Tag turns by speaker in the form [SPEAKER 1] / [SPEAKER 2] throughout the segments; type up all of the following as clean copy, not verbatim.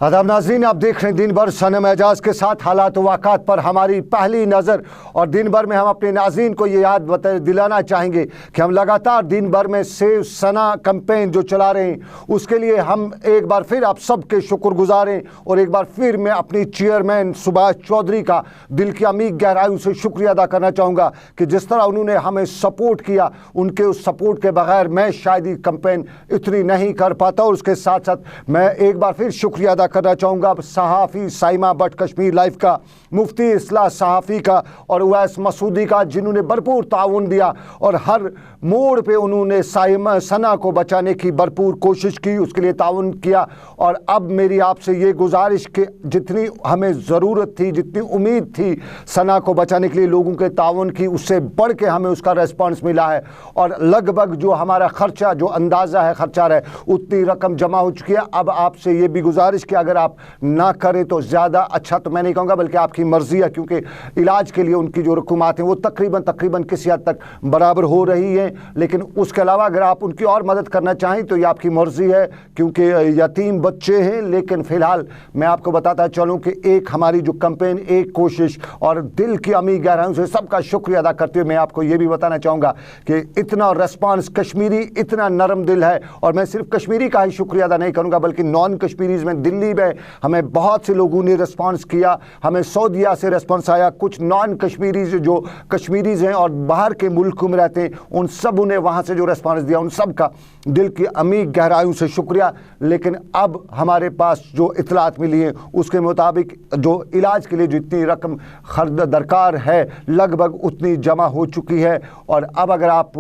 [SPEAKER 1] आदाब नाज़रीन, आप देख रहे हैं दिन भर सनम एजाज के साथ हालात वाक़ात पर हमारी पहली नज़र। और दिन भर में हम अपने नाज़रीन को ये याद दिलाना चाहेंगे कि हम लगातार दिन भर में सेव सना कैंपेन जो चला रहे हैं उसके लिए हम एक बार फिर आप सबके शुक्रगुजार हैं। और एक बार फिर मैं अपनी चेयरमैन सुभाष चौधरी का दिल की अमीर गहराइयों से शुक्रिया अदा करना चाहूँगा कि जिस तरह उन्होंने हमें सपोर्ट किया, उनके उस सपोर्ट के बगैर मैं शायद ये कैंपेन इतनी नहीं कर पाता। और उसके साथ साथ मैं एक बार फिर शुक्रिया अदा करना चाहूँगा सहाफ़ी साइमा बट कश्मीर लाइव का, मुफ्ती इस्लाह सहाफ़ी का और उवैस मसूदी का, जिन्होंने भरपूर ताउन दिया और हर मोड़ पे उन्होंने साइमा सना को बचाने की भरपूर कोशिश की, उसके लिए ताउन किया। और अब मेरी आपसे ये गुजारिश कि जितनी हमें ज़रूरत थी, जितनी उम्मीद थी सना को बचाने के लिए लोगों के ताउन की, उससे बढ़ के हमें उसका रेस्पॉन्स मिला है। और लगभग जो हमारा ख़र्चा, जो अंदाज़ा है खर्चा है, उतनी रकम जमा हो चुकी है। अब आपसे ये भी गुजारिश कि अगर आप ना करें तो ज़्यादा अच्छा, तो मैं नहीं कहूँगा बल्कि आपकी मर्ज़ी है, क्योंकि इलाज के लिए उनकी जो रकूमात हैं वो तकरीबन किसी हद तक बराबर हो रही हैं। लेकिन उसके अलावा अगर आप उनकी और मदद करना चाहें तो ये आपकी मर्ज़ी है, क्योंकि यतीम बच्चे हैं। लेकिन फ़िलहाल मैं आपको बताता चलूँ कि एक हमारी जो कैंपेन, एक कोशिश, और दिल की अमीर गहराइयों से सबका शुक्रिया अदा करते हुए मैं आपको ये भी बताना चाहूँगा कि इतना रिस्पांस, कश्मीरी इतना नरम दिल है। और मैं सिर्फ कश्मीरी का ही शुक्रिया अदा नहीं करूँगा बल्कि नॉन कश्मीरीज़ में दिल्ली में हमें बहुत से लोगों ने रिस्पांस किया, हमें सऊदीया से रिस्पांस आया, कुछ नॉन कश्मीरीज जो कश्मीरीज हैं और बाहर के मुल्कों में रहते हैं, उन सब ने वहाँ से जो रिस्पांस दिया उन सब का दिल की अमीर गहराइयों से शुक्रिया। लेकिन अब हमारे पास जो इतलात मिली है उसके मुताबिक जो इलाज के लिए जितनी रकम खर्च दरकार है लगभग उतनी जमा हो चुकी है। और अब अगर आप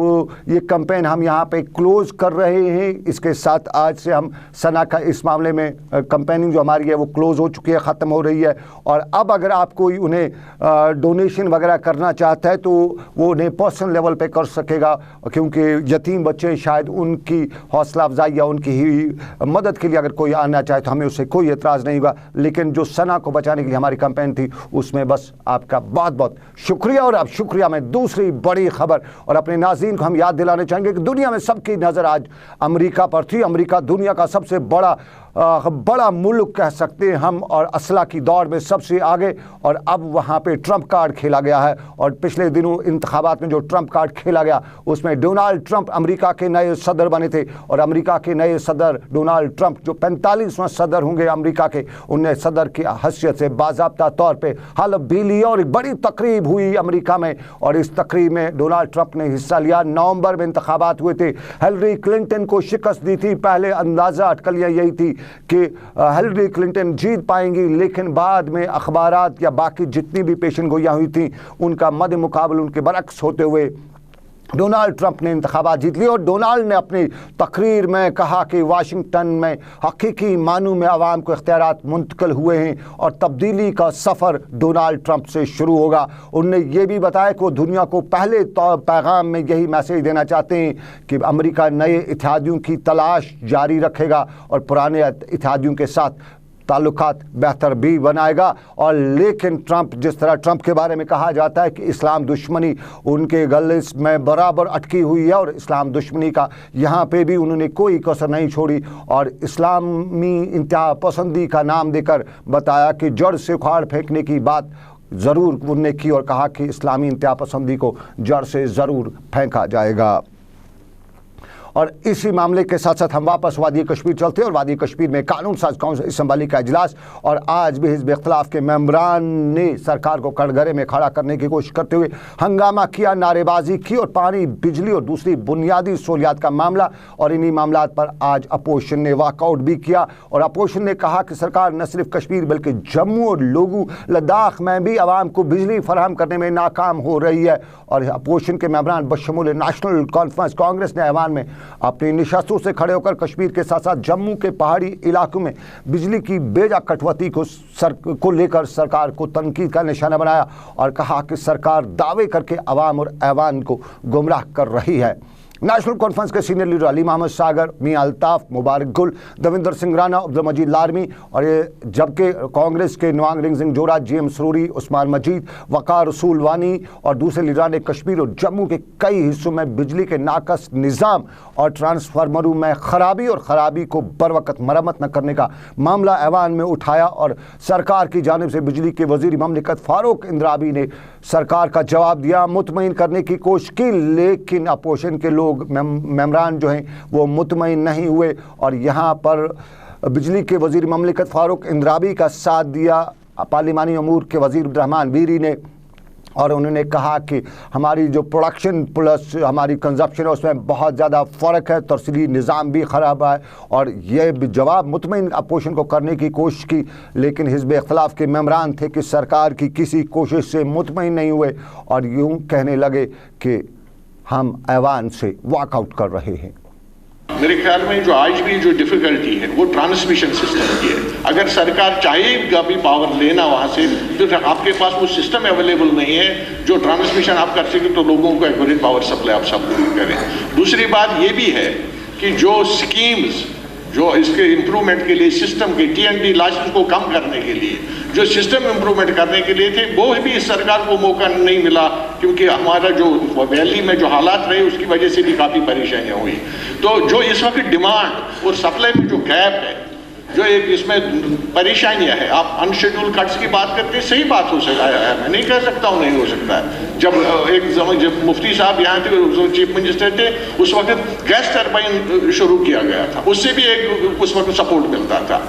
[SPEAKER 1] ये कैंपेन हम यहाँ पे क्लोज़ कर रहे हैं, इसके साथ आज से हम सना का इस मामले में कैंपेनिंग जो हमारी है वो क्लोज़ हो चुकी है, ख़त्म हो रही है। और अब अगर आप कोई उन्हें डोनेशन वगैरह करना चाहता है तो वो उन्हें पर्सनल लेवल पे कर सकेगा, क्योंकि यतीम बच्चे शायद उनकी हौसला अफजाई या उनकी ही मदद के लिए अगर कोई आना चाहे तो हमें उससे कोई एतराज़ नहीं होगा। लेकिन जो सना को बचाने के लिए हमारी कैंपेन थी उसमें बस आपका बहुत बहुत शुक्रिया। और अब शुक्रिया में दूसरी बड़ी खबर, और अपने नाज़रीन को हम याद दिलाना चाहेंगे कि दुनिया में सबकी नज़र आज अमेरिका पर थी। अमेरिका दुनिया का सबसे बड़ा मुल्क कह सकते हैं हम, और असला की दौड़ में सबसे आगे। और अब वहाँ पे ट्रंप कार्ड खेला गया है। और पिछले दिनों इंतखाबात में जो ट्रंप कार्ड खेला गया उसमें डोनाल्ड ट्रंप अमेरिका के नए सदर बने थे। और अमेरिका के नए सदर डोनाल्ड ट्रंप जो 45वां सदर होंगे अमेरिका के, उन्हें सदर की हैसियत से बाज़ाब्ता तौर पे हलफ भी लिया और एक बड़ी तकरीब हुई अमेरिका में। और इस तकरीब में डोनाल्ड ट्रंप ने हिस्सा लिया। नवंबर में इंतखाबात हुए थे, हिलरी क्लिंटन को शिकस्त दी थी। पहले अंदाज़ा अटकलियाँ यही थी कि हिलरी क्लिंटन जीत पाएंगी, लेकिन बाद में अखबारात या बाकी जितनी भी पेशन गोइयाँ हुई थी उनका मद मुकाबल उनके बरक्स होते हुए डोनाल्ड ट्रंप ने इंतखाबात जीत ली। और डोनाल्ड ने अपनी तकरीर में कहा कि वाशिंगटन में हकीकी मानू में आवाम को इख्तियारात मुंतकिल हुए हैं और तब्दीली का सफ़र डोनाल्ड ट्रंप से शुरू होगा। उन्होंने ये भी बताया कि वो दुनिया को पहले पैगाम में यही मैसेज देना चाहते हैं कि अमेरिका नए इत्तेहादियों की तलाश जारी रखेगा और पुराने इत्तेहादियों के साथ ताल्लुकात बेहतर भी बनाएगा। और लेकिन ट्रंप, जिस तरह ट्रंप के बारे में कहा जाता है कि इस्लाम दुश्मनी उनके गले में बराबर अटकी हुई है, और इस्लाम दुश्मनी का यहाँ पे भी उन्होंने कोई कसर नहीं छोड़ी और इस्लामी इंतहा पसंदी का नाम देकर बताया कि जड़ से उखाड़ फेंकने की बात ज़रूर उन्होंने की और कहा कि इस्लामी इंतहा पसंदी को जड़ से ज़रूर फेंका जाएगा। और इसी मामले के साथ साथ हम वापस वादी कश्मीर चलते हैं। और वादी कश्मीर में कानून साज कौंसिल असम्बली का इजलास, और आज भी हिज़्ब इख्तिलाफ के मेंबरान ने सरकार को कटघरे में खड़ा करने की कोशिश करते हुए हंगामा किया, नारेबाजी की, और पानी, बिजली और दूसरी बुनियादी सहूलियात का मामला, और इन्हीं मामलात पर आज अपोजिशन ने वॉकआउट भी किया। और अपोजिशन ने कहा कि सरकार न सिर्फ कश्मीर बल्कि जम्मू और लद्दाख में भी आवाम को बिजली फराहम करने में नाकाम हो रही है। और अपोजिशन के मेंबरान बशमूल नेशनल कॉन्फ्रेंस कांग्रेस ने ऐवान में अपनी निशस्तों से खड़े होकर कश्मीर के साथ साथ जम्मू के पहाड़ी इलाकों में बिजली की बेजा कटौती को लेकर सरकार को तनकीद का निशाना बनाया और कहा कि सरकार दावे करके अवाम और ऐवान को गुमराह कर रही है। नेशनल कॉन्फ्रेंस के सीनियर लीडर अली मोहम्मद सागर, मियां अल्ताफ, मुबारक गुल, दविंदर सिंह राणा, अब्दुल मजीद लारमी, और ये जबकि कांग्रेस के नवांग रिंग सिंह जोरा, GM सरूरी, उस्मान मजीद, वकार रसूल वानी और दूसरे लीडरान कश्मीर और जम्मू के कई हिस्सों में बिजली के नाकस निज़ाम और ट्रांसफार्मरों में खराबी को बरवक़्त मरम्मत न करने का मामला ऐवान में उठाया और सरकार की जानिब से बिजली के वज़ीर ममलिकत फारूक इंद्राबी ने सरकार का जवाब दिया, मुतमईन करने की कोशिश की, लेकिन अपोजिशन के लोग मेम्बरान जो हैं वो मुतमईन नहीं हुए और यहाँ पर बिजली के वज़ीर ममलिकत फारूक इंद्राबी का साथ दिया पार्लिमानी अमूर के वज़ीर अब्दुर्रहमान बीरी ने, और उन्होंने कहा कि हमारी जो प्रोडक्शन प्लस हमारी कंजप्शन है उसमें बहुत ज़्यादा फ़र्क है, तरसीली निज़ाम भी ख़राब है, और ये जवाब मुतमईन अपोजिशन को करने की कोशिश की, लेकिन हिज़्ब इख्तिलाफ़ के मेम्बरान थे कि सरकार की किसी कोशिश से मुतमईन नहीं हुए और यूँ कहने लगे कि हम ऐवान से वॉकआउट कर रहे हैं।
[SPEAKER 2] मेरे ख्याल में जो आज भी जो डिफिकल्टी है वो ट्रांसमिशन सिस्टम की है। अगर सरकार चाहेगा भी पावर लेना वहाँ से, तो आपके पास वो सिस्टम अवेलेबल नहीं है जो ट्रांसमिशन आप कर सके तो लोगों को एक्यूरेट पावर सप्लाई आप सब करें। दूसरी बात ये भी है कि जो स्कीम्स जो इसके इम्प्रूवमेंट के लिए सिस्टम के TND लाइसेंस को कम करने के लिए जो सिस्टम इम्प्रूवमेंट करने के लिए थे वो भी इस सरकार को मौका नहीं मिला, क्योंकि हमारा जो वैली में जो हालात रहे उसकी वजह से भी काफ़ी परेशानियाँ हुई। तो जो इस वक्त डिमांड और सप्लाई में जो गैप है, जो एक इसमें परेशानियाँ है, आप अनशेड्यूल कट्स की बात करते हैं, सही बात हो सकता है, मैं नहीं कह सकता हूँ नहीं हो सकता है। जब मुफ्ती साहब यहाँ थे, चीफ मिनिस्टर थे, उस वक्त गैस टरबाइन शुरू किया गया था, उससे भी एक उस वक्त सपोर्ट मिलता था,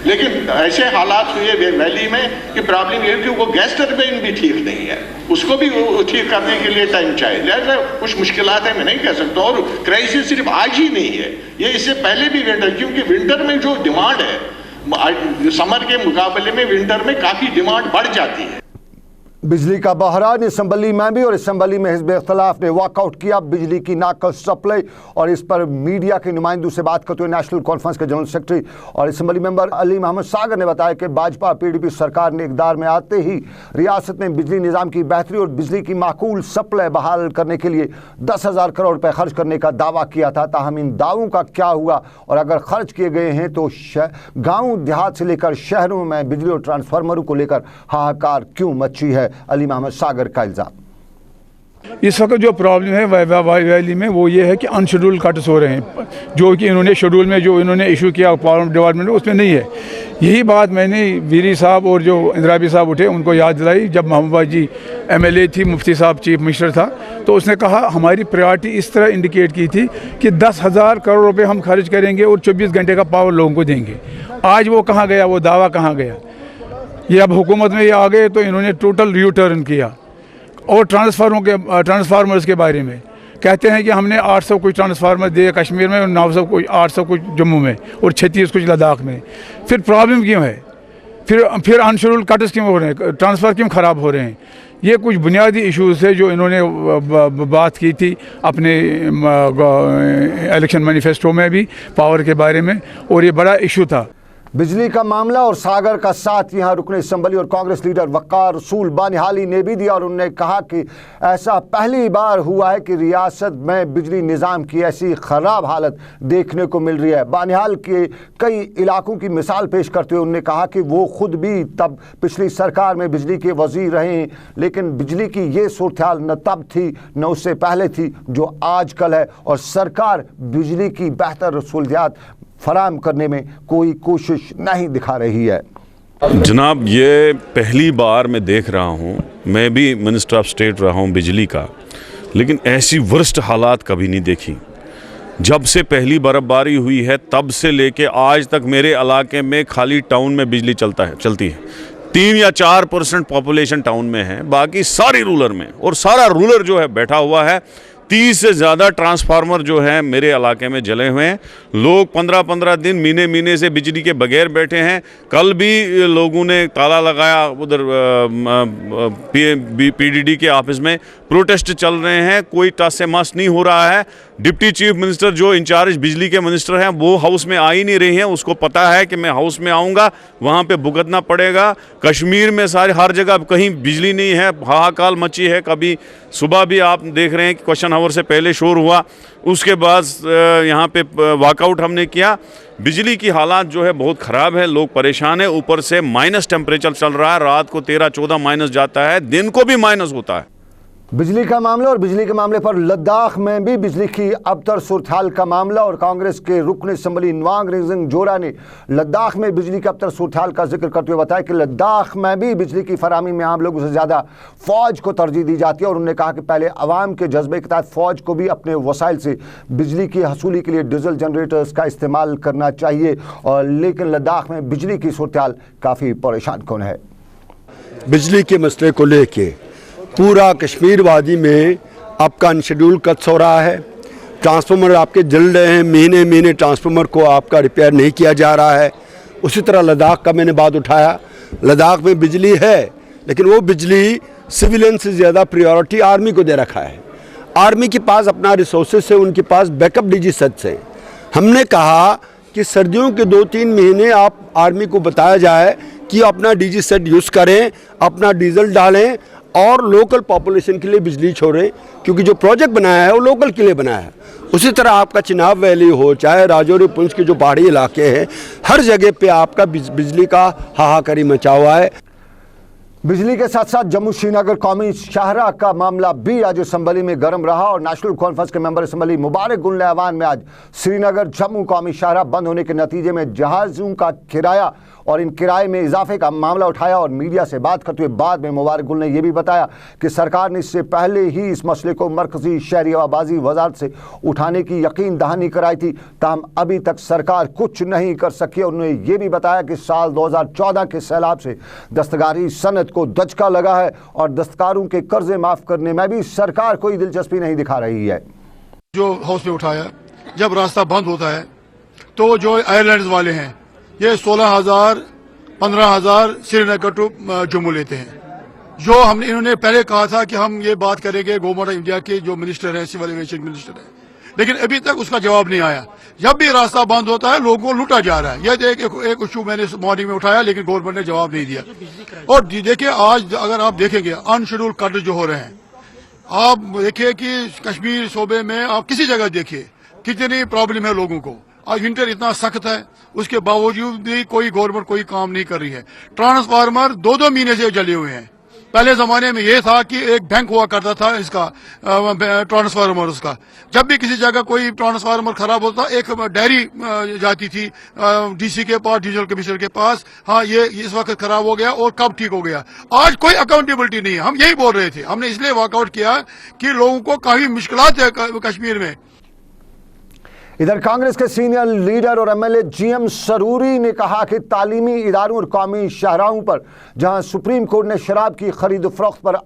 [SPEAKER 2] लेकिन ऐसे हालात हुए वैली में कि प्रॉब्लम ये कि वो गैस टरबाइन भी ठीक नहीं है, उसको भी ठीक करने के लिए टाइम चाहिए। लिहाजा कुछ मुश्किलात है, मैं नहीं कह सकता, और क्राइसिस सिर्फ आज ही नहीं है, ये इससे पहले भी विंटर, क्योंकि विंटर में जो डिमांड है समर के मुकाबले में विंटर में काफ़ी डिमांड बढ़ जाती है।
[SPEAKER 1] बिजली का बहरान असम्बली में भी, और असम्बली में हिज़्ब इख्तिलाफ़ ने वॉकआउट किया बिजली की नाकस सप्लाई, और इस पर मीडिया के नुमाइंदों से बात करते हुए नेशनल कॉन्फ्रेंस के जनरल सेक्रेटरी और असम्बली मेंबर अली मोहम्मद सागर ने बताया कि भाजपा PDP सरकार ने इक़्तिदार में आते ही रियासत में बिजली निज़ाम की बेहतरी और बिजली की माकूल सप्लाई बहाल करने के लिए 10,000 करोड़ रुपये खर्च करने का दावा किया था। ताहम इन दावों का क्या हुआ और अगर खर्च किए गए हैं तो गाँव देहात से लेकर शहरों में बिजली और ट्रांसफार्मरों को लेकर हाहाकार क्यों मची है? अली मोहम्मद सागर का इल्जाम।
[SPEAKER 3] इस वक्त जो प्रॉब्लम है वैली में वो ये है कि अनशेड्यूल कट्स हो रहे हैं, जो कि इन्होंने शेड्यूल में जो इन्होंने इशू किया पावर डिपार्टमेंट में उसमें नहीं है। यही बात मैंने वीरी साहब और जो इंद्राबी साहब उठे उनको याद दिलाई जब महबूबा जी MLA थी, मुफ्ती साहब चीफ मिनिस्टर था, तो उसने कहा हमारी प्रायोरिटी इस तरह इंडिकेट की थी कि 10,000 करोड़ रुपये हम खर्च करेंगे और 24 घंटे का पावर लोगों को देंगे। आज वो कहाँ गया, वो दावा कहाँ गया? ये अब हुकूमत में ये आ गए तो इन्होंने टोटल रीटर्न किया। और ट्रांसफार्मर्स के बारे में कहते हैं कि हमने 800 कुछ ट्रांसफार्मर दिए कश्मीर में और 900 कुछ 800 कुछ जम्मू में और 36 कुछ लद्दाख में। फिर प्रॉब्लम क्यों है? फिर अनशेड्यूल्ड कट्स क्यों हो रहे हैं? ट्रांसफ़र क्यों ख़राब हो रहे हैं? ये कुछ बुनियादी इश्यूज़ है जो इन्होंने बात की थी अपने इलेक्शन मैनिफेस्टो में भी पावर के बारे में, और ये बड़ा इशू था।
[SPEAKER 1] बिजली का मामला और सागर का साथ यहाँ रुकन असम्बली और कांग्रेस लीडर वकार रसूल बानिहाली ने भी दिया, और उन्होंने कहा कि ऐसा पहली बार हुआ है कि रियासत में बिजली निज़ाम की ऐसी ख़राब हालत देखने को मिल रही है। बानिहाल के कई इलाकों की मिसाल पेश करते हुए उन्होंने कहा कि वो खुद भी तब पिछली सरकार में बिजली के वज़ीर रहे, लेकिन बिजली की ये सूरत हाल न तब थी न उससे पहले थी जो आज कल है, और सरकार बिजली की बेहतर सहूलियात फराहम करने में कोई कोशिश नहीं दिखा रही है।
[SPEAKER 4] जनाब, ये पहली बार मैं देख रहा हूँ, मैं भी मिनिस्टर ऑफ स्टेट रहा हूँ बिजली का, लेकिन ऐसी वर्स्ट हालात कभी नहीं देखी। जब से पहली बर्फ़बारी हुई है तब से लेके आज तक मेरे इलाके में खाली टाउन में बिजली चलती है। 3 या 4% पॉपुलेशन टाउन में है, बाकी सारी रूरल में, और सारा रूरल जो है बैठा हुआ है। 30 से ज़्यादा ट्रांसफार्मर जो है मेरे इलाके में जले हुए हैं। लोग 15-15 दिन महीने से बिजली के बगैर बैठे हैं। कल भी लोगों ने ताला लगाया, उधर PDD के ऑफिस में प्रोटेस्ट चल रहे हैं, कोई टस से मस नहीं हो रहा है। डिप्टी चीफ मिनिस्टर जो इंचार्ज बिजली के मिनिस्टर हैं वो हाउस में आ ही नहीं रही हैं। उसको पता है कि मैं हाउस में आऊँगा वहाँ पे भुगतना पड़ेगा। कश्मीर में सारे हर जगह कहीं बिजली नहीं है, हाहाकार मची है। कभी सुबह भी आप देख रहे हैं कि क्वेश्चन आवर से पहले शोर हुआ, उसके बाद यहाँ पे वॉकआउट हमने किया। बिजली की हालात जो है बहुत ख़राब है, लोग परेशान हैं। ऊपर से माइनस टेम्परेचर चल रहा है, रात को 13-14 माइनस जाता है, दिन को भी माइनस होता है।
[SPEAKER 1] बिजली का मामला और बिजली के मामले पर लद्दाख में भी बिजली की अबतर सूरत हाल का मामला, और कांग्रेस के रुकन असम्बली नवांग रिंगजिंग जोरा ने लद्दाख में बिजली की अबतर सूरत हाल का जिक्र करते हुए बताया कि लद्दाख में भी बिजली की फराहमी में आम लोगों से ज़्यादा फ़ौज को तरजीह दी जाती है। और उन्होंने कहा कि पहले अवाम के जज्बे के तहत फ़ौज को भी अपने वसाइल से बिजली की हसूली के लिए डीजल जनरेटर्स का इस्तेमाल करना चाहिए। और लेकिन लद्दाख में बिजली की सूरत हाल काफ़ी परेशान कौन है।
[SPEAKER 5] बिजली के मसले को लेके पूरा कश्मीर वादी में आपका अनशेड्यूल कट्स हो रहा है। ट्रांसफार्मर आपके जल रहे हैं, महीने महीने ट्रांसफार्मर को आपका रिपेयर नहीं किया जा रहा है। उसी तरह लद्दाख का मैंने बात उठाया, लद्दाख में बिजली है लेकिन वो बिजली सिविलियन से ज़्यादा प्रायोरिटी आर्मी को दे रखा है। आर्मी के पास अपना रिसोर्सेस है, उनके पास बैकअप डीजी सेट्स हैं। हमने कहा कि सर्दियों के 2-3 महीने आप आर्मी को बताया जाए कि अपना डीजी सेट यूज़ करें, अपना डीजल डालें और लोकल पॉपुलेशन के लिए बिजली छोड़ें, क्योंकि जो प्रोजेक्ट बनाया है वो लोकल के लिए बनाया है। उसी तरह आपका चिनाब वैली हो, चाहे राजौरी पुंछ के जो पहाड़ी इलाके हैं, हर जगह पे आपका बिजली का हाहाकारी मचा हुआ है।
[SPEAKER 1] बिजली के साथ साथ जम्मू श्रीनगर कौमी शाहरा का मामला भी आज असम्बली में गर्म रहा। और नेशनल कॉन्फ्रेंस के मेंबर असम्बली मुबारक गुल नहवान में आज श्रीनगर जम्मू कौमी शाहरा बंद होने के नतीजे में जहाज़ों का किराया और इन किराए में इजाफे का मामला उठाया। और मीडिया से बात करते हुए बाद में मुबारक गुल ने यह भी बताया कि सरकार ने इससे पहले ही इस मसले को मरकजी शहरी आवाज़ी वजारत से उठाने की यकीन दहानी कराई थी, ताहम अभी तक सरकार कुछ नहीं कर सकी। और उन्होंने ये भी बताया कि साल 2014 के सैलाब से दस्तकारी सनत को दचका लगा है और दस्तकारों के कर्जे माफ़ करने में भी सरकार कोई दिलचस्पी नहीं दिखा रही है।
[SPEAKER 6] जो हाउस में उठाया, जब रास्ता बंद होता है तो जो आयरलैंड वाले हैं ये 16,000 15,000 श्रीनगर टू जम्मू लेते हैं। जो हमने इन्होंने पहले कहा था कि हम ये बात करेंगे, गवर्नमेंट ऑफ इंडिया के जो मिनिस्टर है, सिविल एविएशन मिनिस्टर है, लेकिन अभी तक उसका जवाब नहीं आया। जब भी रास्ता बंद होता है लोगों को लूटा जा रहा है। यह एक इशू मैंने मॉर्निंग में उठाया लेकिन गवर्नमेंट ने जवाब नहीं दिया। और देखिए आज अगर आप देखेंगे अनशेड्यूल्ड कट जो हो रहे हैं, आप देखिए कि कश्मीर सूबे में आप किसी जगह देखिए कितनी प्रॉब्लम है लोगों को। आज विंटर इतना सख्त है, उसके बावजूद भी कोई गवर्नमेंट कोई काम नहीं कर रही है। ट्रांसफार्मर 2-2 महीने से जले हुए हैं। पहले जमाने में यह था कि एक बैंक हुआ करता था इसका ट्रांसफार्मर, उसका जब भी किसी जगह कोई ट्रांसफार्मर खराब होता एक डायरी जाती थी डीसी के पास, डीजल कमिश्नर के पास, हाँ ये इस वक्त खराब हो गया और कब ठीक हो गया। आज कोई अकाउंटेबिलिटी नहीं है। हम यही बोल रहे थे, हमने इसलिए वॉकआउट किया कि लोगों को काफी मुश्किलात है कश्मीर में।
[SPEAKER 1] इधर कांग्रेस के सीनियर लीडर और एमएलए जीएम सरूरी ने कहा कि तालीमी इदारों और कौमी शाहराहों पर जहां सुप्रीम कोर्ट ने शराब की खरीद फरोख्त पर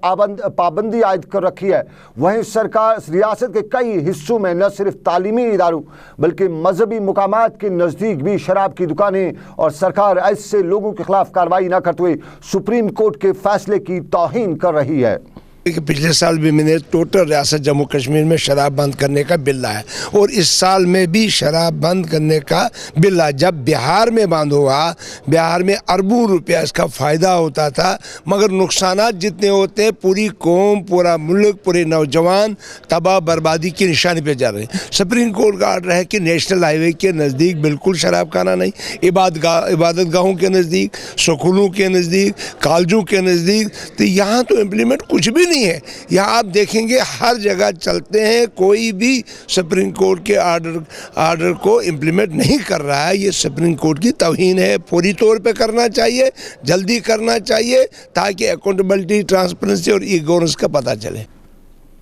[SPEAKER 1] पाबंदी आयद कर रखी है, वहीं सरकार रियासत के कई हिस्सों में न सिर्फ तालीमी इदारों बल्कि मजहबी मुकामात के नज़दीक भी शराब की दुकानें, और सरकार ऐसे लोगों के खिलाफ कार्रवाई न करते हुए सुप्रीम कोर्ट के फैसले की तौहीन कर रही है।
[SPEAKER 7] पिछले साल भी मैंने टोटल रियासत जम्मू कश्मीर में शराब बंद करने का बिल लाया और इस साल में भी शराब बंद करने का बिल लाया। जब बिहार में बंद हुआ, बिहार में अरबों रुपया इसका फ़ायदा होता था, मगर नुकसानात जितने होते हैं पूरी कौम, पूरा मुल्क, पूरे नौजवान तबाह बर्बादी की निशानी पे जा रहे हैं। सुप्रीम कोर्ट का आर्डर है कि नेशनल हाईवे के नज़दीक बिल्कुल शराब खाना नहीं, इबादत गाहों के नज़दीक, स्कूलों के नज़दीक, कॉलेजों के नज़दीक। तो यहाँ तो इम्प्लीमेंट कुछ भी है। यहाँ आप देखेंगे हर जगह चलते हैं, कोई भी सुप्रीम कोर्ट के आर्डर को इम्प्लीमेंट नहीं कर रहा है। ये सुप्रीम कोर्ट की तौहीन है। पूरी तौर पे करना चाहिए, जल्दी करना चाहिए ताकि अकाउंटेबिलिटी, ट्रांसपेरेंसी और ई गवर्नेंस का पता चले।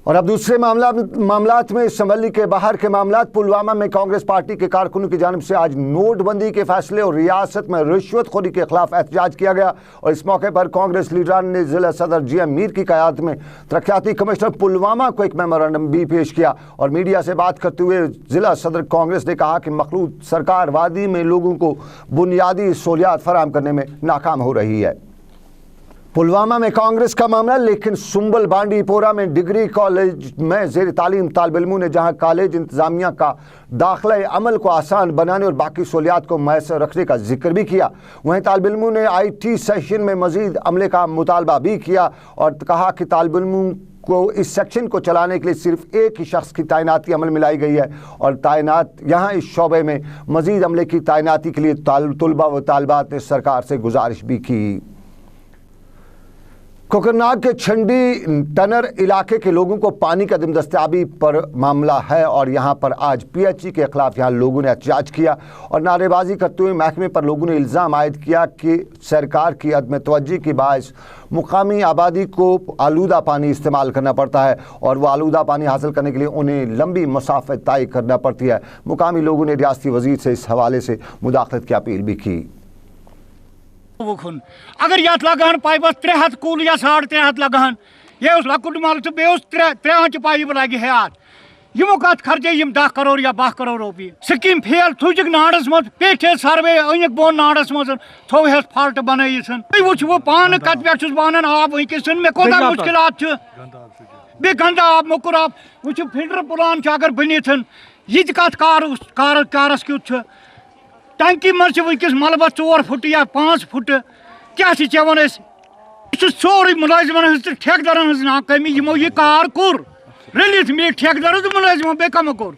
[SPEAKER 1] और अब दूसरे मामलात में असम्बली के बाहर के मामलात। पुलवामा में कांग्रेस पार्टी के कारकुनों की जानिब से आज नोटबंदी के फैसले और रियासत में रिश्वतखोरी के खिलाफ एहतजाज किया गया। और इस मौके पर कांग्रेस लीडरान ने जिला सदर जीएम मीर की क़यादत में तरक्याती कमिश्नर पुलवामा को एक मेमोरेंडम भी पेश किया। और मीडिया से बात करते हुए जिला सदर कांग्रेस ने कहा कि मखलूत सरकार वादी में लोगों को बुनियादी सहूलियात फराहम करने में नाकाम हो रही है। पुलवामा में कांग्रेस का मामला, लेकिन सुंबल बांडीपोरा में डिग्री कॉलेज में जेर तालीम तालिब इल्मों ने जहां कॉलेज इंतजामिया का दाखिला अमल को आसान बनाने और बाकी सहूलियात को मैसर रखने का जिक्र भी किया, वहीं तालिब इल्मों ने IT सेक्शन में मजीद अमले का मुतालबा भी किया और कहा कि तालिब इल्मों को इस सेक्शन को चलाने के लिए सिर्फ एक ही शख्स की तैनाती अमल में लाई गई है और तैनात यहाँ इस शोबे में मजीद अमले की तैनाती के लिए तलबा व तालिबात ने सरकार से गुजारिश भी की। कोकरनाग के छंडी टनर इलाके के लोगों को पानी का दस्तयाबी पर मामला है और यहां पर आज PHE के खिलाफ यहां लोगों ने एहतजाज किया और नारेबाजी करते हुए महकमे पर लोगों ने इल्ज़ाम आयद किया कि सरकार की अदम तवज्जो के बायस मुकामी आबादी को आलूदा पानी इस्तेमाल करना पड़ता है और वो आलूदा पानी हासिल करने के लिए उन्हें लंबी मसाफत तय करना पड़ती है। मुकामी लोगों ने रियासती वज़ीर से इस हवाले से मुदाखलत की अपील भी की।
[SPEAKER 8] अगर ये लगान पाइपस 300 कूल या 350 लगान ये लकुट माल तो बे 3 पाइप लगे हयात यमो कत खर्चे 10 करोड़ या 12 करोड़ रुपये स्कीम फेल थुक नाड़स मज पे सर्वे अनिक बोन नाड़स मज थो हेस फाल्ट बनन वो वो पान कत पे बानन आब वस मे कोता मुश्किलात बे गंदा आब मोकुर आब वो फिल्टर प्लान अगर बनित ये कत कारस क्युत टंकी मज वस मलबस 4 फुट या 5 फुट क्या चवन सोरे मुलाजिमन ठेकेदारन हज नाकामी यमो ये कार कोर रिलीज मे ठेकेदार तो मुलाजिम बे कम कोर।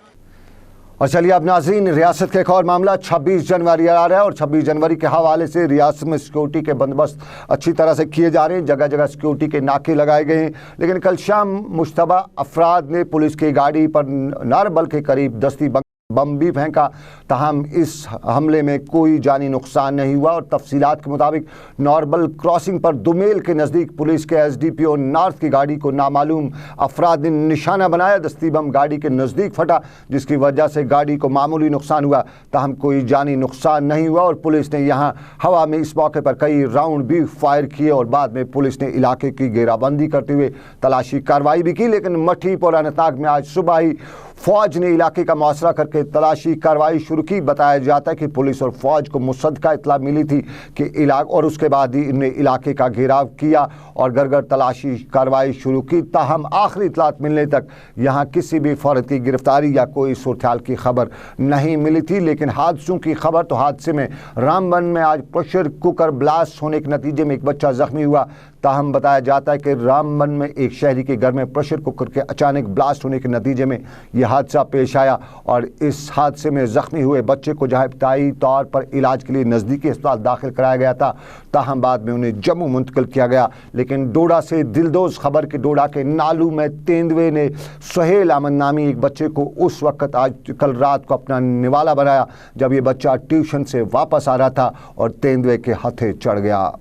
[SPEAKER 1] और चलिए अब नाज़रीन, रियासत का एक और मामला 26 जनवरी आ रहा है और 26 जनवरी के हवाले से रियासत में सिक्योरिटी के बंदोबस्त अच्छी तरह से किए जा रहे हैं, जगह जगह सिक्योरिटी के नाके लगाए गए हैं। लेकिन कल शाम मुश्तबा अफराद ने पुलिस की गाड़ी पर नारबल के करीब दस्ती बम भी फेंका, तहम इस हमले में कोई जानी नुकसान नहीं हुआ और तफसीलात के मुताबिक नॉर्बल क्रॉसिंग पर दुमेल के नज़दीक पुलिस के SDPO नॉर्थ की गाड़ी को नामालूम अफराद ने निशाना बनाया। दस्ती बम गाड़ी के नज़दीक फटा जिसकी वजह से गाड़ी को मामूली नुकसान हुआ, तहम कोई जानी नुकसान नहीं हुआ और पुलिस ने यहाँ हवा में इस मौके पर कई राउंड भी फायर किए और बाद में पुलिस ने इलाके की घेराबंदी करते हुए तलाशी कार्रवाई भी की। लेकिन मठी और अनंतनाग में आज सुबह ही फौज ने इलाके का मुआसरा करके तलाशी कार्रवाई शुरू की। बताया जाता है कि पुलिस और फौज को मुसद्दका इत्तला मिली थी कि इलाका और उसके बाद ही इन्हें इलाके का घेराव किया और घर तलाशी कार्रवाई शुरू की। ताहम आखिरी इत्तलात मिलने तक यहाँ किसी भी फर्द की गिरफ्तारी या कोई सूरत की खबर नहीं मिली थी। लेकिन हादसों की खबर तो हादसे में रामबन में आज प्रेशर कुकर ब्लास्ट होने के नतीजे में एक बच्चा जख्मी हुआ। ताहम बताया जाता है कि रामबन में एक शहरी के घर में प्रेशर कुकर के अचानक ब्लास्ट होने के नतीजे में यह हादसा पेश आया और इस हादसे में जख्मी हुए बच्चे को जहां इब्तदाई तौर पर इलाज के लिए नज़दीकी अस्पताल दाखिल कराया गया था, ताहम बाद में उन्हें जम्मू मुंतकिल किया गया। लेकिन डोडा से दिलदोज खबर कि डोडा के नालू में तेंदुए ने सुहेल अहमद नामी एक बच्चे को उस वक्त आज कल रात को अपना निवाला बनाया जब ये बच्चा ट्यूशन से वापस आ रहा था और तेंदुए के हाथे चढ़ गया।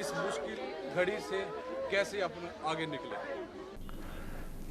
[SPEAKER 9] इस मुश्किल घड़ी से कैसे अपने आगे निकले।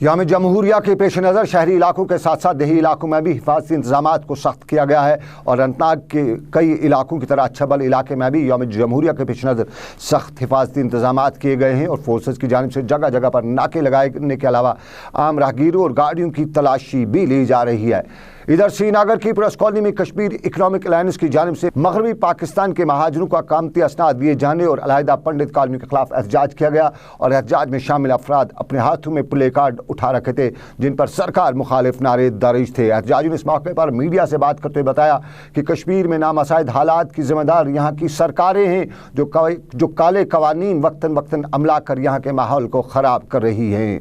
[SPEAKER 1] यौम जमहूरिया के पेश नज़र शहरी इलाकों के साथ साथ देही इलाकों में भी हिफाजती इंतजामात को सख्त किया गया है और अनंतनाग के कई इलाकों की तरह छबल इलाके में भी यौम जमहूरिया के पेश नज़र सख्त हिफाजती इंतजामात किए गए हैं और फोर्सेस की जानिब से जगह जगह पर नाके लगाने के अलावा आम राहगीरों और गाड़ियों की तलाशी भी ली जा रही है। इधर श्रीनगर की प्रेस कॉलोनी में कश्मीर इकनॉमिक अलायंस की जानिब से मगरबी पाकिस्तान के महाजरों को अकामती असनाद दिए जाने और अलहदा पंडित कॉलोनी के खिलाफ एहतजाज किया गया और एहतजाज में शामिल अफराद अपने हाथों में प्ले कार्ड उठा रखे थे जिन पर सरकार मुखालिफ नारे दर्ज थे। एहतजाजियों ने इस मौके पर मीडिया से बात करते हुए बताया कि कश्मीर में नामसाइद हालात की जिम्मेदार यहाँ की सरकारें हैं जो काले कवानीन वक्तन वक्तन अमला कर यहाँ के माहौल को ख़राब कर रही हैं।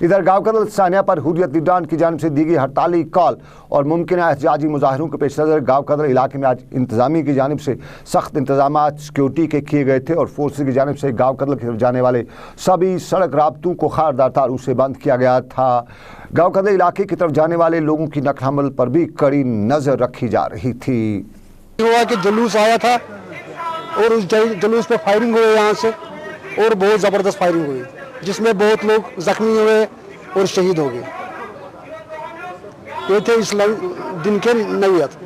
[SPEAKER 1] इधर गाँव कदल सानिया पर हुर्रियत लीडरान की जानिब से दी गई हड़ताली कॉल और मुमकिन एहतजाजी मुजाहरों के पेश नज़र गाँव कदल इलाके में आज इंतजामिया की जानिब से सख्त इंतजाम सिक्योरिटी के किए गए थे और फोर्सेज की जानिब से गाँव कदल की तरफ जाने वाले सभी सड़क राब्तों को खारदार तारों से बंद किया गया था। गाँव कदल इलाके की तरफ जाने वाले लोगों की नकल हमल पर भी कड़ी नज़र रखी जा रही थी।
[SPEAKER 10] हुआ कि जुलूस आया था और उस जुलूस पे फायरिंग हुई यहाँ से और बहुत ज़बरदस्त फायरिंग हुई जिसमें बहुत लोग जख्मी हुए और शहीद हो गए। ये थे इस दिन के नौयत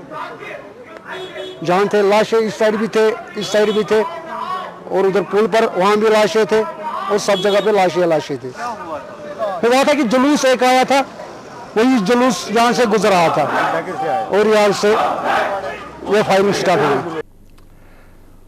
[SPEAKER 10] जहाँ थे लाशें इस साइड भी थे इस साइड भी थे और उधर पुल पर वहाँ भी लाशें थे और सब जगह पे लाशें थी। हुआ था कि जुलूस एक आया था, वही जुलूस यहाँ से गुजर रहा था और यहाँ से ये फायरिंग स्टार्ट हुई।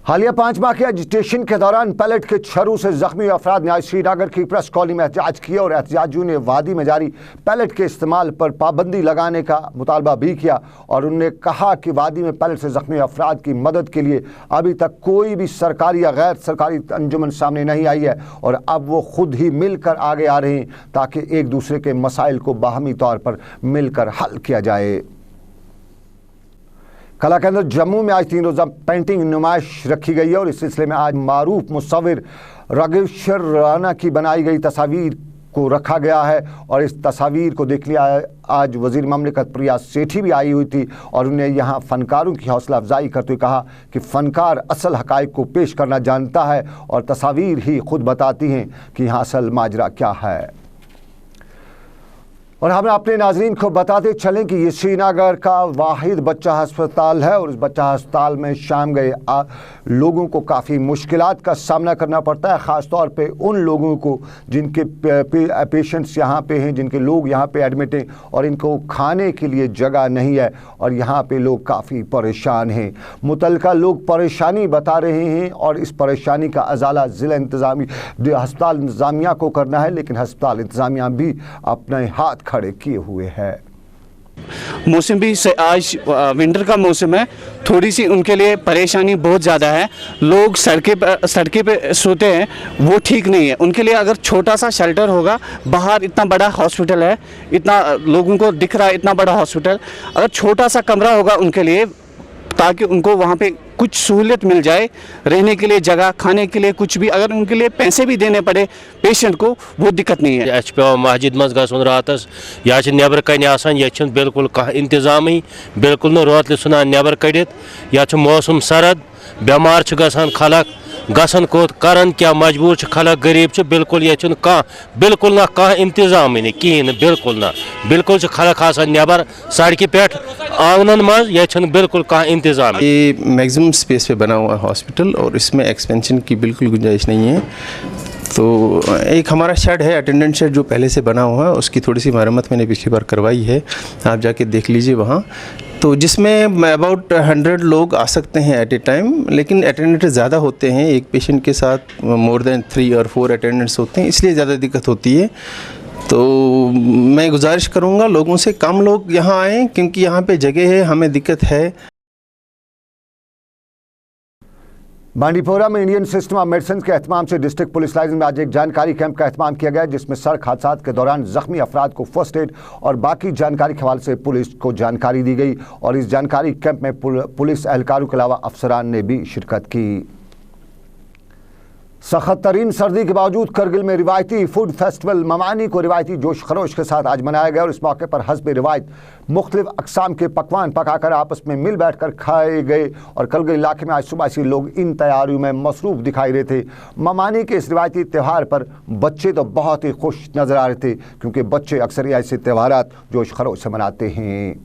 [SPEAKER 1] हालिया 5 माह के एजिटेशन के दौरान पैलेट के छर्रों से जख्मी अफराद ने आज श्रीनगर की प्रेस कॉलोनी में एहतजाज किया और एहतजाजियों ने वादी में जारी पैलेट के इस्तेमाल पर पाबंदी लगाने का मुतालबा भी किया और उन्होंने कहा कि वादी में पैलेट से जख्मी अफराद की मदद के लिए अभी तक कोई भी सरकारी या गैर सरकारी अंजुमन सामने नहीं आई है और अब वो खुद ही मिलकर आगे आ रहे हैं ताकि एक दूसरे के मसाइल को बाहमी तौर पर मिलकर हल किया जाए। कला केंद्र जम्मू में आज 3 रोज़ा पेंटिंग नुमाइश रखी गई है और इस सिलसिले में आज मारूफ मुसव्विर राघवेश्वर राणा की बनाई गई तस्वीर को रखा गया है और इस तस्वीर को देख लिया आज वज़ीर ममलिकत प्रिया सेठी भी आई हुई थी और उन्हें यहाँ फ़नकारों की हौसला अफजाई करते हुए कहा कि फ़नकार असल हक़ाइक़ को पेश करना जानता है और तस्वीर ही खुद बताती हैं कि यहाँ असल माजरा क्या है। और हम अपने नाजरीन को बताते चलें कि ये श्रीनगर का वाहिद बच्चा अस्पताल है और इस बच्चा अस्पताल में शाम गए लोगों को काफ़ी मुश्किलात का सामना करना पड़ता है, ख़ास तौर पे उन लोगों को जिनके पेशेंट्स यहाँ पे हैं, जिनके लोग यहाँ पे एडमिट हैं और इनको खाने के लिए जगह नहीं है और यहाँ पे लोग काफ़ी परेशान हैं। मुतल्लिका लोग परेशानी बता रहे हैं और इस परेशानी का अजाला ज़िला हस्पताल इंतज़ामिया को करना है, लेकिन हस्पताल इंतज़ामिया भी अपने हाथ खड़े किए हुए हैं।
[SPEAKER 11] मौसम भी से आज विंटर का मौसम है, थोड़ी सी उनके लिए परेशानी बहुत ज़्यादा है। लोग सड़कें पे सोते हैं, वो ठीक नहीं है उनके लिए। अगर छोटा सा शेल्टर होगा, बाहर इतना बड़ा हॉस्पिटल है, इतना लोगों को दिख रहा है इतना बड़ा हॉस्पिटल, अगर छोटा सा कमरा होगा उनके लिए ताकि उनको वहाँ पे कुछ सहूलियत मिल जाए, रहने के लिए जगह, खाने के लिए कुछ भी, अगर उनके लिए पैसे भी देने पड़े पेशेंट को, वो दिक्कत नहीं है।
[SPEAKER 12] पे मस्जिद मज गन रातस या नबर कन आसान, ये बिल्कुल कह इंतजाम ही, बिल्कुल न रोतल सुना नबर कड़ित, या मौसम सरद, बेमार गसान खलक गसन कोत करन क्या मजबूर खलक गरीब बिल्कुल ये बिल्कुल ना कह इंतजाम ही कहें, बिल्कुल खलक आसान नबर सड़क पे आंगन मज, ये बिल्कुल कह इंतजाम।
[SPEAKER 13] ये मैक्सिमम स्पेस पे बना हुआ हॉस्पिटल और इसमें एक्सपेंशन की बिल्कुल गुंजाइश नहीं है। तो एक हमारा शेड है, अटेंडेंट शेड जो पहले से बना हुआ है, उसकी थोड़ी सी मरम्मत मैंने पिछली बार करवाई है, आप जाके देख लीजिए वहाँ। तो जिसमें अबाउट 100 लोग आ सकते हैं एट ए टाइम, लेकिन अटेंडेंट ज़्यादा होते हैं, एक पेशेंट के साथ मोर देन 3 और 4 अटेंडेंट्स होते हैं, इसलिए ज़्यादा दिक्कत होती है। तो मैं गुजारिश करूँगा लोगों से कम लोग यहाँ आएँ, क्योंकि यहाँ पे जगह है, हमें दिक्कत है।
[SPEAKER 1] बांडीपोरा में इंडियन सिस्टम ऑफ मेडिसिन के एहतमाम से डिस्ट्रिक्ट पुलिस लाइन में आज एक जानकारी कैंप का एहतमाम किया गया, जिसमें सड़क हादसा के दौरान जख्मी अफराद को फर्स्ट एड और बाकी जानकारी के हवाले से पुलिस को जानकारी दी गई और इस जानकारी कैंप में पुलिस एहलकारों के अलावा अफसरान ने भी शिरकत की। सख्त तरीन सर्दी के बावजूद करगिल में रिवायती फूड फेस्टिवल ममानी को रिवायती जोश खरोश के साथ आज मनाया गया और इस मौके पर हस्ब रिवायत मुख्तलिफ अकसाम के पकवान पकाकर आपस में मिल बैठ कर खाए गए और करगिल इलाके में आज सुबह से लोग इन तैयारियों में मसरूफ दिखाई रहे थे। ममानी के इस रिवायती त्यौहार पर बच्चे तो बहुत ही खुश नजर आ रहे थे, क्योंकि बच्चे अक्सर ऐसे त्यौहारात जोश खरोश से मनाते हैं।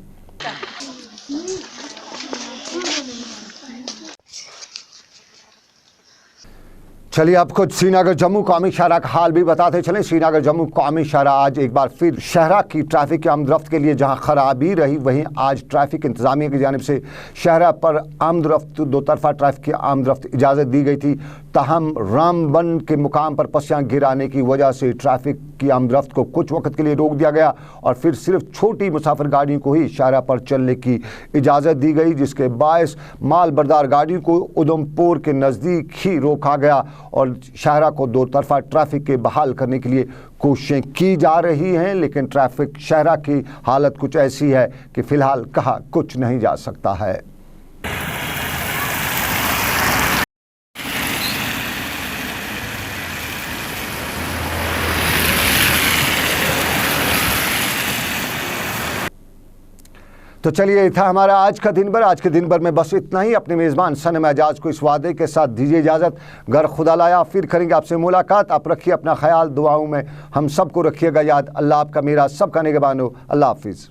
[SPEAKER 1] चलिए आपको श्रीनगर जम्मू कौमी शाहराह का हाल भी बताते चलें। श्रीनगर जम्मू कौमी शाहराह आज एक बार फिर शाहराह की ट्रैफिक की आमदरफ्त के लिए जहां खराबी रही, वहीं आज ट्रैफिक इंतजामिया की जानिब से शाहराह पर आमदरफ्त दो तरफा ट्रैफिक की आमदरफ्त इजाज़त दी गई थी। ताहम रामबन के मुकाम पर पसियाँ गिराने की वजह से ट्रैफिक की आमदरफ्त को कुछ वक्त के लिए रोक दिया गया और फिर सिर्फ छोटी मुसाफिर गाड़ियों को ही शाहराह पर चलने की इजाज़त दी गई, जिसके बायस माल बरदार गाड़ियों को उधमपुर के नज़दीक ही रोका गया और शाहराह को दो तरफा ट्रैफिक के बहाल करने के लिए कोशिशें की जा रही हैं, लेकिन ट्रैफिक शाहराह की हालत कुछ ऐसी है कि फ़िलहाल कहा कुछ नहीं जा सकता है। तो चलिए ये था हमारा आज का दिन भर। आज के दिन भर में बस इतना ही। अपने मेज़बान सनम एजाज को इस वादे के साथ दीजिए इजाज़त। घर खुदा लाया फिर करेंगे आपसे मुलाकात। आप रखिए अपना ख्याल, दुआओं में हम सबको रखिएगा याद। अल्लाह आपका मेरा सबका निगहबान हो। अल्लाह हाफिज़।